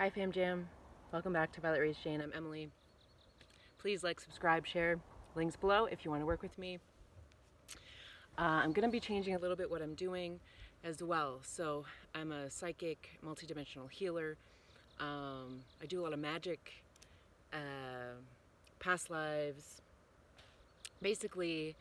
Hi Fam Jam, welcome back to Violet Rays Jane. I'm Emily. Please like, subscribe, share. Links below if you want to work with me. I'm going to be changing a little bit what I'm doing as well. So I'm a psychic, multidimensional healer. I do a lot of magic, past lives, basically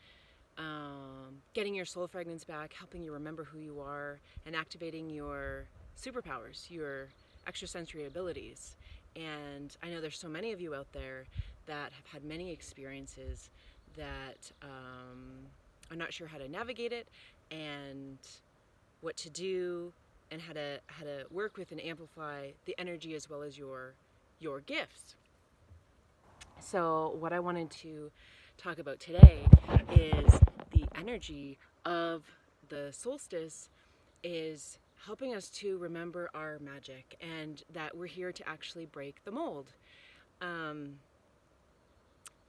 getting your soul fragments back, helping you remember who you are, and activating your superpowers, your extrasensory abilities. And I know there's so many of you out there that have had many experiences that are not sure how to navigate it and what to do and how to work with and amplify the energy as well as your gifts. So what I wanted to talk about today is the energy of the solstice is helping us to remember our magic and that we're here to actually break the mold.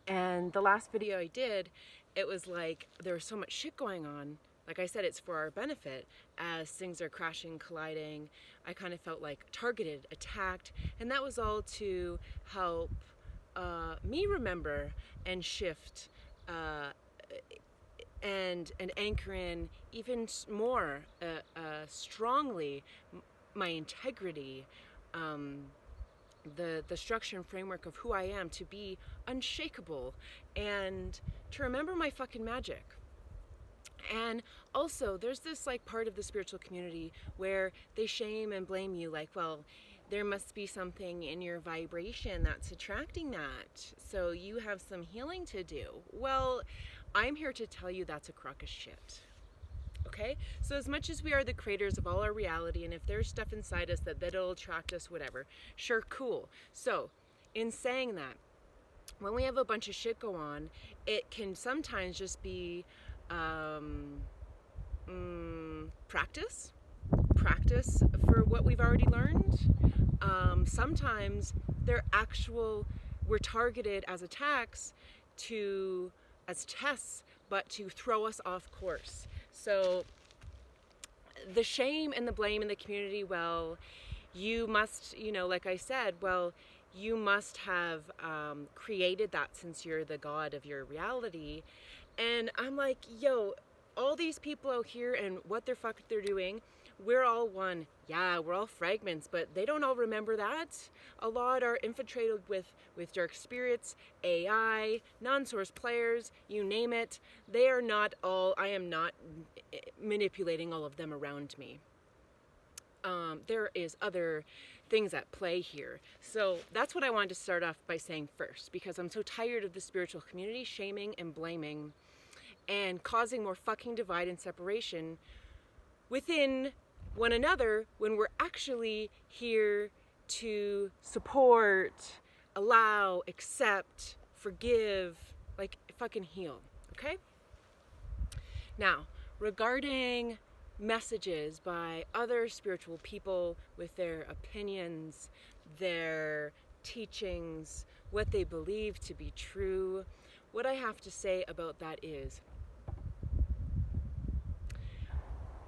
And the last video I did, it was like there was so much shit going on. Like I said, it's for our benefit as things are crashing, colliding. I kind of felt like targeted, attacked, and that was all to help me remember and shift and anchor in even more strongly my integrity, the structure and framework of who I am, to be unshakable and to remember my fucking magic. And also, there's this like part of the spiritual community where they shame and blame you, like, well, there must be something in your vibration that's attracting that, so you have some healing to do. Well, I'm here to tell you that's a crock of shit. Okay? So as much as we are the creators of all our reality, and if there's stuff inside us that'll attract us, whatever, sure, cool. So, in saying that, when we have a bunch of shit go on, it can sometimes just be practice for what we've already learned. Sometimes we're targeted as attacks as tests, but to throw us off course. So the shame and the blame in the community, well, you must, like I said, well, you must have created that since you're the god of your reality. And I'm like, yo, all these people out here and what the fuck they're doing, we're all one. Yeah, we're all fragments, but they don't all remember that. A lot are infiltrated with dark spirits, AI, non-source players, you name it. They are not all, I am not manipulating all of them around me. There is other things at play here. So that's what I wanted to start off by saying first, because I'm so tired of the spiritual community shaming and blaming and causing more fucking divide and separation within one another when we're actually here to support, allow, accept, forgive, like fucking heal, okay? Now, regarding messages by other spiritual people with their opinions, their teachings, what they believe to be true, what I have to say about that is,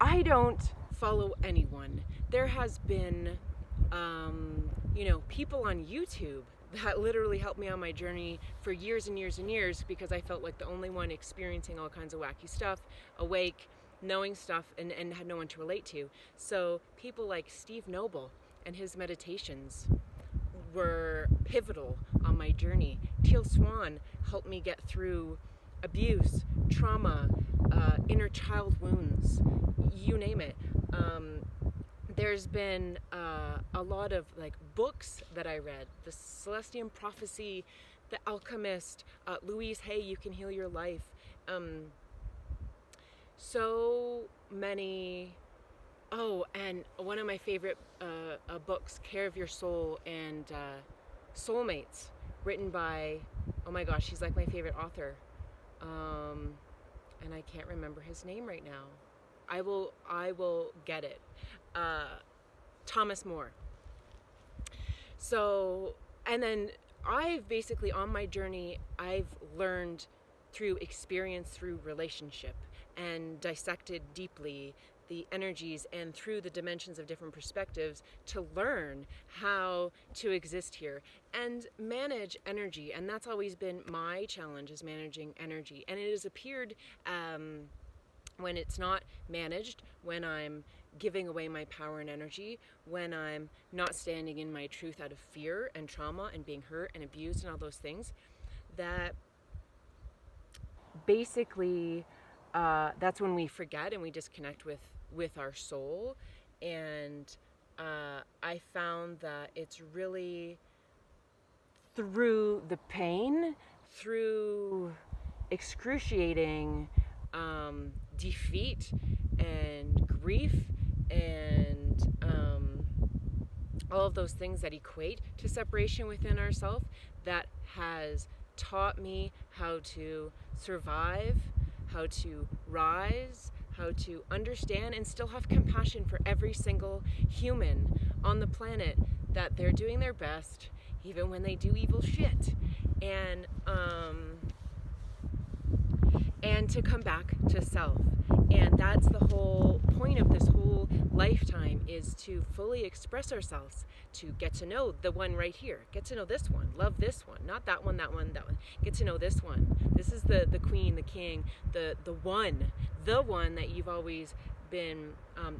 I don't follow anyone. There has been, people on YouTube that literally helped me on my journey for years and years and years, because I felt like the only one experiencing all kinds of wacky stuff, awake, knowing stuff, and had no one to relate to. So people like Steve Noble and his meditations were pivotal on my journey. Teal Swan helped me get through abuse, trauma, inner child wounds, you name it. There's been a lot of like books that I read, The Celestian Prophecy, The Alchemist, Louise Hay, You Can Heal Your Life. So many. Oh, and one of my favorite books, Care of Your Soul and Soulmates, written by, oh my gosh, he's like my favorite author. And I can't remember his name right now. I will get it. Thomas More. So, and then I've basically, on my journey, I've learned through experience, through relationship, and dissected deeply the energies and through the dimensions of different perspectives to learn how to exist here and manage energy. And that's always been my challenge, is managing energy. And it has appeared when it's not managed, when I'm giving away my power and energy, when I'm not standing in my truth out of fear and trauma and being hurt and abused and all those things, that basically that's when we forget and we disconnect with our soul. And I found that it's really through the pain, through excruciating defeat and grief and all of those things that equate to separation within ourselves, that has taught me how to survive, how to rise, how to understand and still have compassion for every single human on the planet, that they're doing their best even when they do evil shit, and to come back to self. And that's the whole point of this whole lifetime, is to fully express ourselves, to get to know the one right here, get to know this one, love this one, not that one, that one, that one, get to know this one. This is the queen, the king, the one that you've always been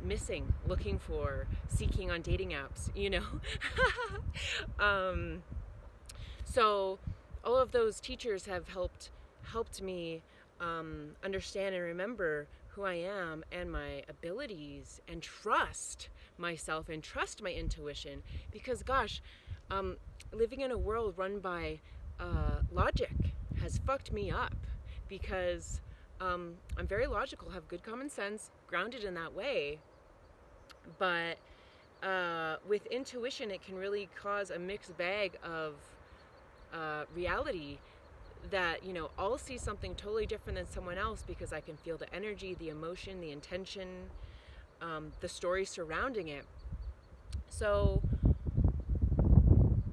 missing, looking for, seeking on dating apps, you know. So all of those teachers have helped me understand and remember who I am and my abilities, and trust myself and trust my intuition. Because gosh, living in a world run by logic has fucked me up, because I'm very logical, have good common sense, grounded in that way. But with intuition, it can really cause a mixed bag of reality, that, you know, I'll see something totally different than someone else because I can feel the energy, the emotion, the intention, the story surrounding it. So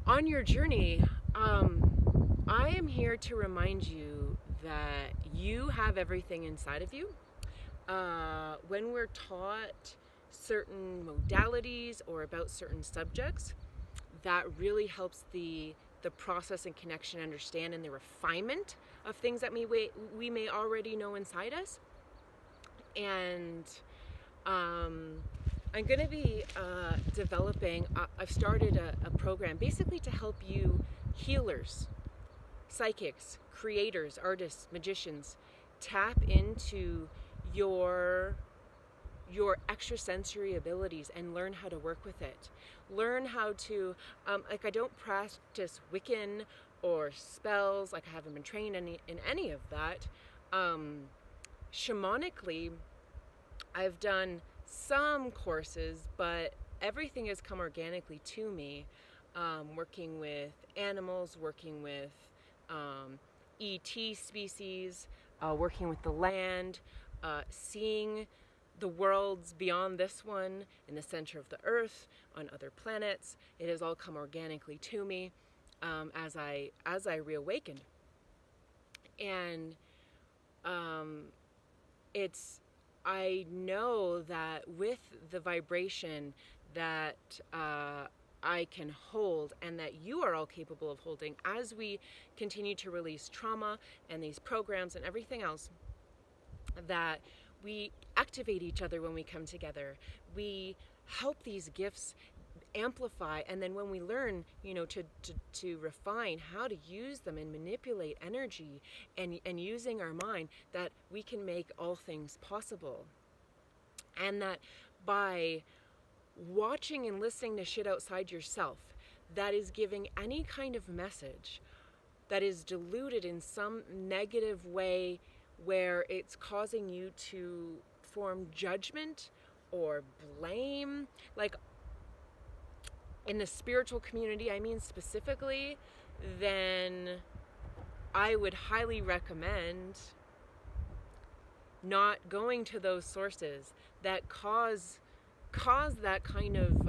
on your journey, I am here to remind you that you have everything inside of you. When we're taught certain modalities or about certain subjects, that really helps the process and connection, understand, and the refinement of things that we may already know inside us. And I'm going to be developing, I've started a program basically to help you healers, psychics, creators, artists, magicians, tap into your extrasensory abilities and learn how to work with it. Learn how to, I don't practice Wiccan or spells, I haven't been trained in any of that. Shamanically, I've done some courses, but everything has come organically to me. Working with animals, working with ET species, working with the land, seeing the worlds beyond this one, in the center of the earth, on other planets. It has all come organically to me as I reawakened. And I know that with the vibration that I can hold, and that you are all capable of holding, as we continue to release trauma and these programs and everything else, that we activate each other when we come together. We help these gifts amplify, and then when we learn, to refine how to use them and manipulate energy and using our mind, that we can make all things possible. And that by watching and listening to shit outside yourself that is giving any kind of message that is diluted in some negative way, where it's causing you to form judgment or blame, like in the spiritual community, I mean specifically, then I would highly recommend not going to those sources that cause that kind of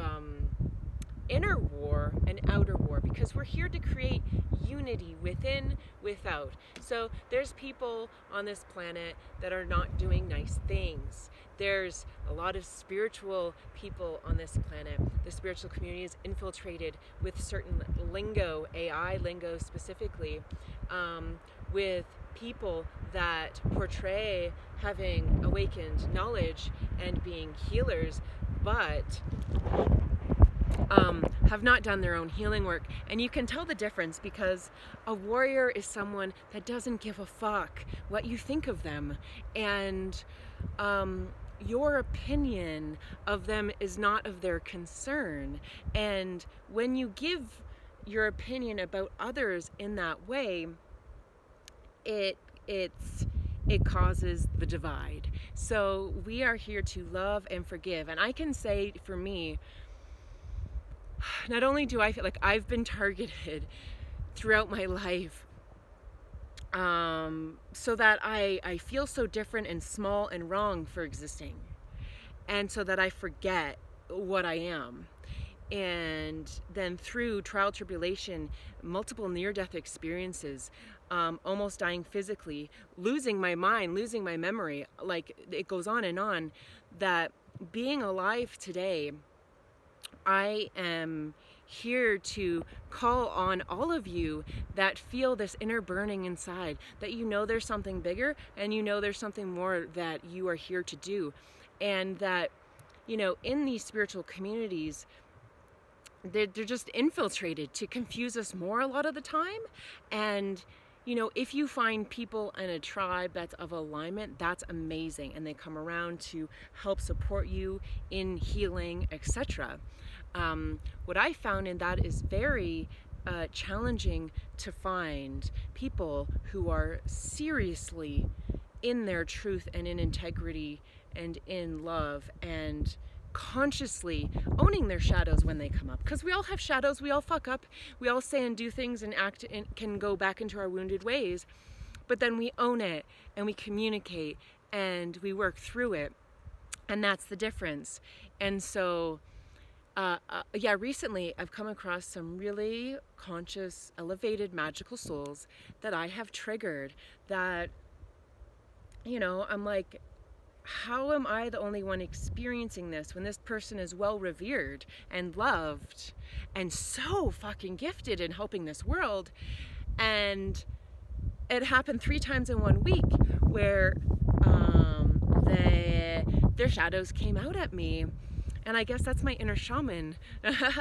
inner war and outer war, because we're here to create unity within, without. So there's people on this planet that are not doing nice things. There's a lot of spiritual people on this planet. The spiritual community is infiltrated with certain lingo, AI lingo specifically, with people that portray having awakened knowledge and being healers, but have not done their own healing work. And you can tell the difference, because a warrior is someone that doesn't give a fuck what you think of them, and your opinion of them is not of their concern. And when you give your opinion about others in that way, it causes the divide. So we are here to love and forgive. And I can say, for me, not only do I feel like I've been targeted throughout my life, so that I feel so different and small and wrong for existing, and so that I forget what I am. And then through trial, tribulation, multiple near-death experiences, almost dying physically, losing my mind, losing my memory, like it goes on, that being alive today, I am here to call on all of you that feel this inner burning inside, that you know there's something bigger, and you know there's something more that you are here to do. And that, you know, in these spiritual communities, they're just infiltrated to confuse us more a lot of the time. And, you know, if you find people in a tribe that's of alignment, that's amazing, and they come around to help support you in healing, etc. What I found in that is very challenging to find people who are seriously in their truth and in integrity and in love, and consciously owning their shadows when they come up. Because we all have shadows, we all fuck up, we all say and do things and act and can go back into our wounded ways, but then we own it and we communicate and we work through it, and that's the difference. And so recently I've come across some really conscious, elevated, magical souls that I have triggered, that, you know, I'm like, how am I the only one experiencing this when this person is well revered and loved and so fucking gifted in helping this world? And it happened 3 times in 1 week where their shadows came out at me. And I guess that's my inner shaman.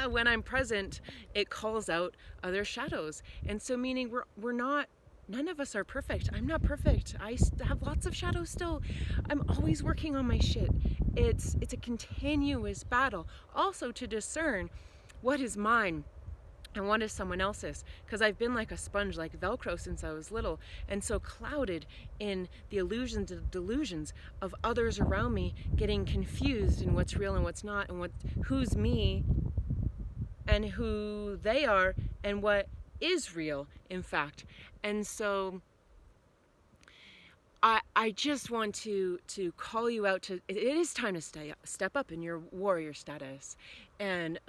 When I'm present, it calls out other shadows. And so meaning we're not, none of us are perfect. I'm not perfect. I have lots of shadows still. I'm always working on my shit. It's a continuous battle. Also to discern what is mine and what is someone else's. Because I've been like a sponge, like Velcro since I was little. And so clouded in the illusions and delusions of others around me, getting confused in what's real and what's not, and who's me and who they are, and what is real, in fact. And so I just want to call you out to, it is time to step up in your warrior status, and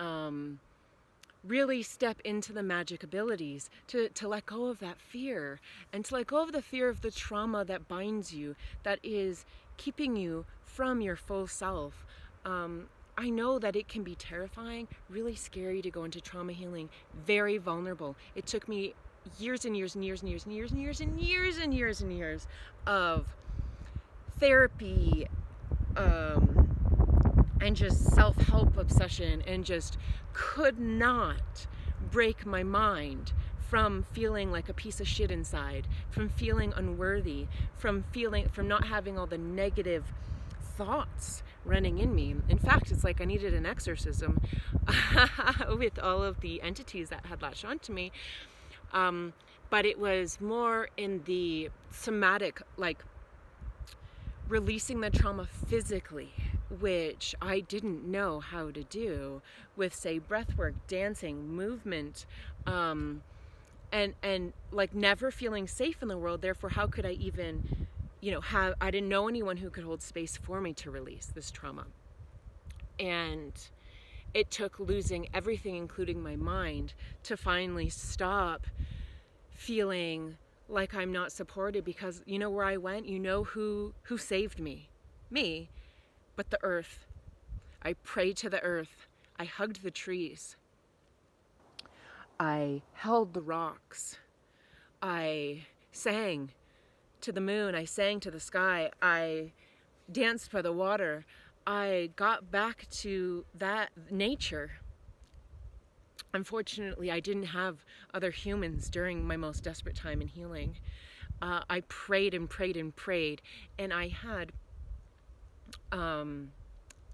really step into the magic abilities, to let go of that fear, and to let go of the fear of the trauma that binds you, that is keeping you from your full self. I know that it can be terrifying, really scary to go into trauma healing, very vulnerable. It took me years and years and years and years and years and years and years and years and years of therapy, and just self-help obsession, and just could not break my mind from feeling like a piece of shit inside, from feeling unworthy, from not having all the negative thoughts running in me. In fact, it's like I needed an exorcism with all of the entities that had latched onto me. But it was more in the somatic, like releasing the trauma physically, which I didn't know how to do with, say, breathwork, dancing, movement, and like never feeling safe in the world. Therefore, how could I even, I didn't know anyone who could hold space for me to release this trauma. And it took losing everything, including my mind, to finally stop feeling like I'm not supported, because you know where I went? You know who saved me? Me, but the earth. I prayed to the earth. I hugged the trees. I held the rocks. I sang to the moon. I sang to the sky. I danced by the water. I got back to that nature. Unfortunately, I didn't have other humans during my most desperate time in healing. I prayed and prayed and prayed, and I had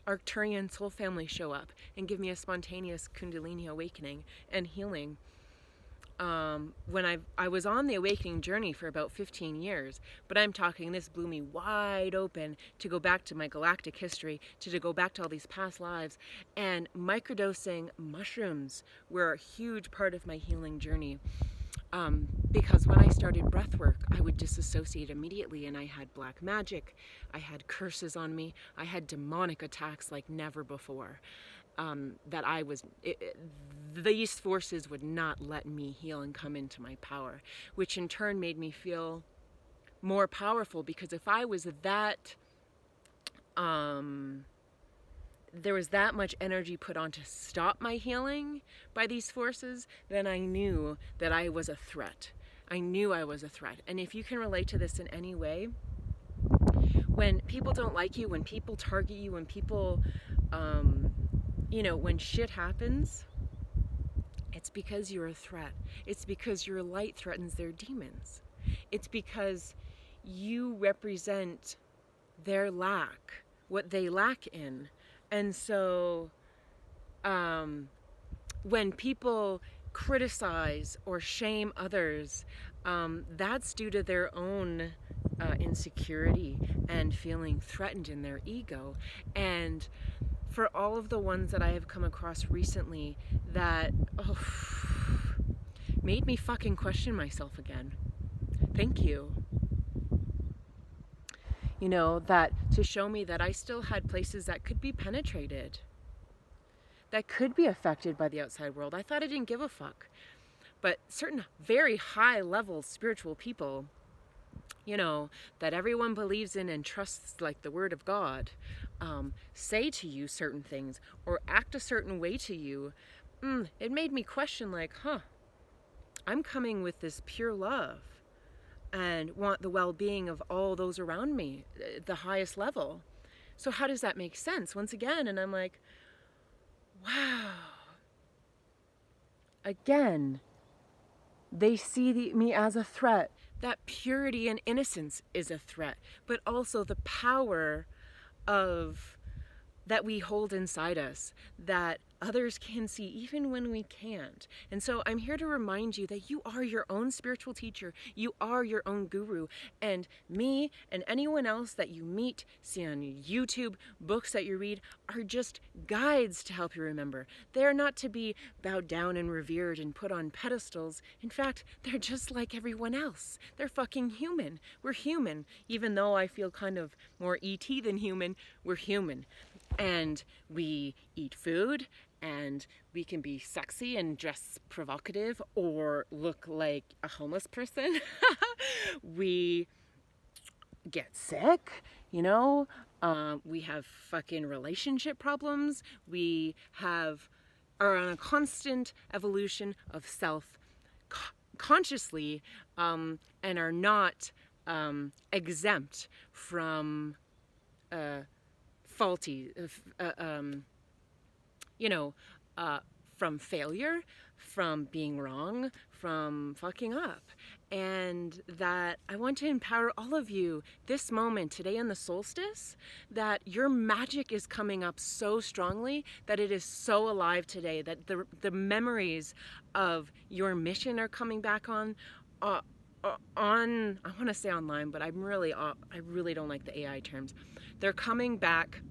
Arcturian soul family show up and give me a spontaneous Kundalini awakening and healing. When I was on the awakening journey for about 15 years, but I'm talking, this blew me wide open to go back to my galactic history, to go back to all these past lives, and microdosing mushrooms were a huge part of my healing journey. Because when I started breath work, I would disassociate immediately, and I had black magic, I had curses on me, I had demonic attacks like never before. These forces would not let me heal and come into my power, which in turn made me feel more powerful, because if I was that, there was that much energy put on to stop my healing by these forces, then I knew that I was a threat. I knew I was a threat. And if you can relate to this in any way, when people don't like you, when people target you, when people, when shit happens, it's because you're a threat. It's because your light threatens their demons. It's because you represent their lack, what they lack in. And so when people criticize or shame others, that's due to their own insecurity and feeling threatened in their ego. And for all of the ones that I have come across recently that made me fucking question myself again, thank you. That to show me that I still had places that could be penetrated, that could be affected by the outside world. I thought I didn't give a fuck. But certain very high level spiritual people, that everyone believes in and trusts like the word of God, say to you certain things or act a certain way to you, it made me question I'm coming with this pure love and want the well-being of all those around me, the highest level. So how does that make sense once again? And I'm like, wow. Again, they see me as a threat. That purity and innocence is a threat, but also the power of that we hold inside us that others can see even when we can't. And so I'm here to remind you that you are your own spiritual teacher. You are your own guru. And me and anyone else that you meet, see on YouTube, books that you read, are just guides to help you remember. They're not to be bowed down and revered and put on pedestals. In fact, they're just like everyone else. They're fucking human. We're human. Even though I feel kind of more ET than human, we're human. And we eat food, and we can be sexy and dress provocative or look like a homeless person. We get sick, we have fucking relationship problems. We are on a constant evolution of self consciously, and are not exempt from faulty, from failure, from being wrong, from fucking up. And that I want to empower all of you this moment, today on the solstice, that your magic is coming up so strongly, that it is so alive today, that the memories of your mission are coming back on, I want to say online, but I really don't like the AI terms. They're coming back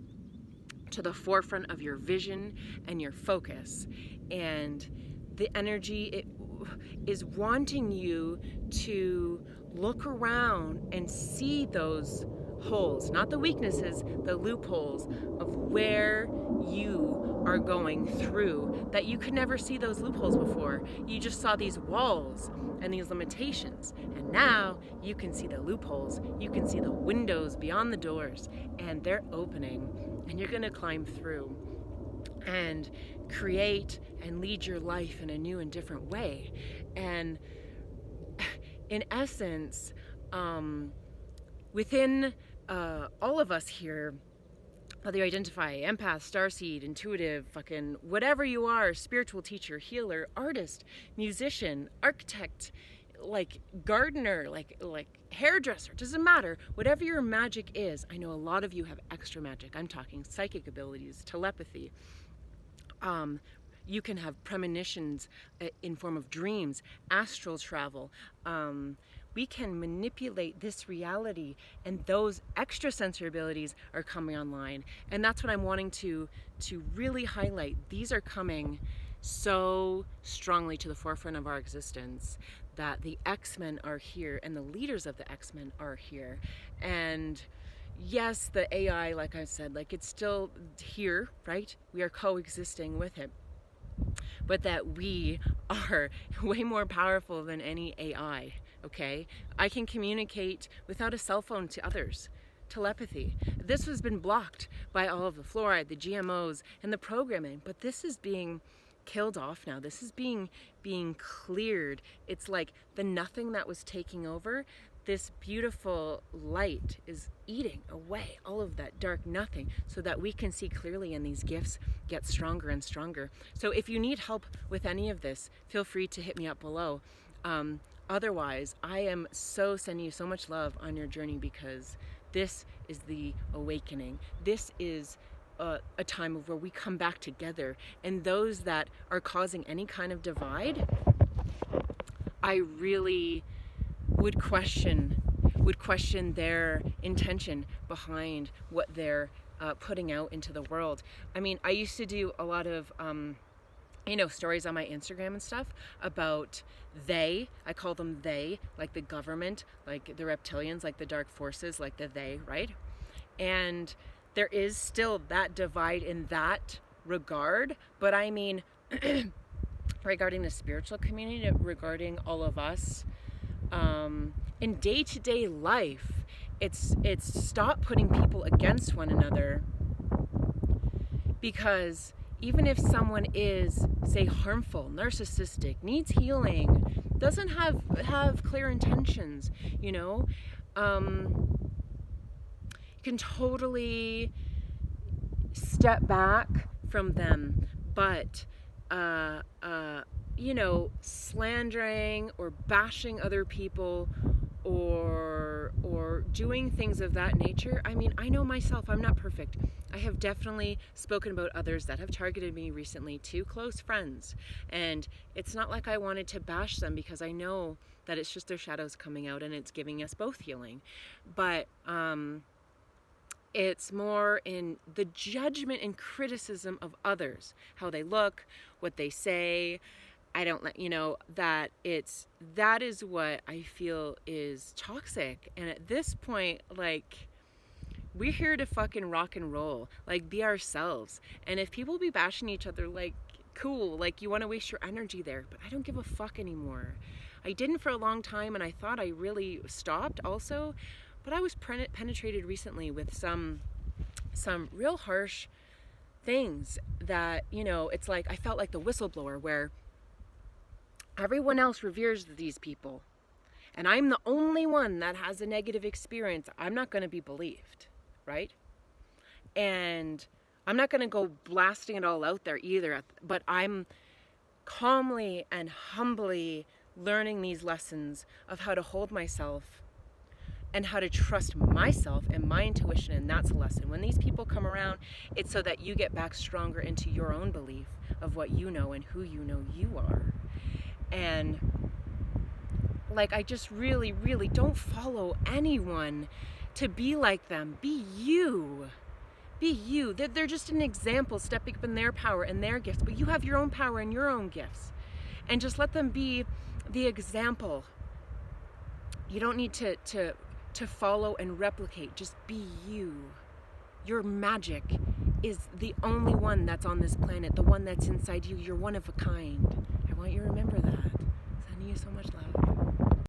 to the forefront of your vision and your focus. And the energy is wanting you to look around and see those holes, not the weaknesses, the loopholes of where you are going through that you could never see those loopholes before. You just saw these walls and these limitations. And now you can see the loopholes. You can see the windows beyond the doors, and they're opening, and you're going to climb through and create and lead your life in a new and different way. And in essence, within all of us here, whether you identify empath, starseed, intuitive, fucking whatever you are, spiritual teacher, healer, artist, musician, architect, like gardener, like hairdresser, doesn't matter. Whatever your magic is, I know a lot of you have extra magic. I'm talking psychic abilities, telepathy. You can have premonitions in form of dreams, astral travel. We can manipulate this reality, and those extrasensory abilities are coming online. And that's what I'm wanting to really highlight. These are coming so strongly to the forefront of our existence that the X-Men are here, and the leaders of the X-Men are here. And yes, the AI, like I said, like it's still here, right? We are coexisting with it. But that we are way more powerful than any AI, okay? I can communicate without a cell phone to others. Telepathy. This has been blocked by all of the fluoride, the GMOs, and the programming, but this is being killed off now. This is being cleared. It's like the nothing that was taking over. This beautiful light is eating away all of that dark nothing so that we can see clearly, and these gifts get stronger and stronger. So if you need help with any of this, feel free to hit me up below. Otherwise, I am so sending you so much love on your journey, because this is the awakening. This is a time of where we come back together, and those that are causing any kind of divide, I really would question their intention behind what they're putting out into the world. I mean, I used to do a lot of stories on my Instagram and stuff about I call them they, like the government, like the reptilians, like the dark forces, like the they, right? And there is still that divide in that regard, but I mean, regarding the spiritual community, regarding all of us, in day-to-day life, it's stop putting people against one another, because even if someone is, say, harmful, narcissistic, needs healing, doesn't have clear intentions, you can totally step back from them. But slandering or bashing other people or doing things of that nature, I mean, I know myself, I'm not perfect. I have definitely spoken about others that have targeted me recently, to close friends, and it's not like I wanted to bash them, because I know that it's just their shadows coming out, and it's giving us both healing. But it's more in the judgment and criticism of others, how they look, what they say. I don't let that is what I feel is toxic. And at this point, like, we're here to fucking rock and roll, like, be ourselves. And if people be bashing each other, like, cool, like, you want to waste your energy there, but I don't give a fuck anymore. I didn't for a long time, and I thought I really stopped also, but I was penetrated recently with some real harsh things that, it's like I felt like the whistleblower, where everyone else reveres these people, and I'm the only one that has a negative experience. I'm not going to be believed, right? And I'm not going to go blasting it all out there either, but I'm calmly and humbly learning these lessons of how to hold myself and how to trust myself and my intuition, and that's a lesson. When these people come around, it's so that you get back stronger into your own belief of what you know and who you know you are. And like, I just really, really don't follow anyone to be like them. Be you. Be you. They're just an example, stepping up in their power and their gifts, but you have your own power and your own gifts. And just let them be the example. You don't need to follow and replicate. Just be you. Your magic is the only one that's on this planet, the one that's inside you. You're one of a kind. I want you to remember that. Sending you so much love.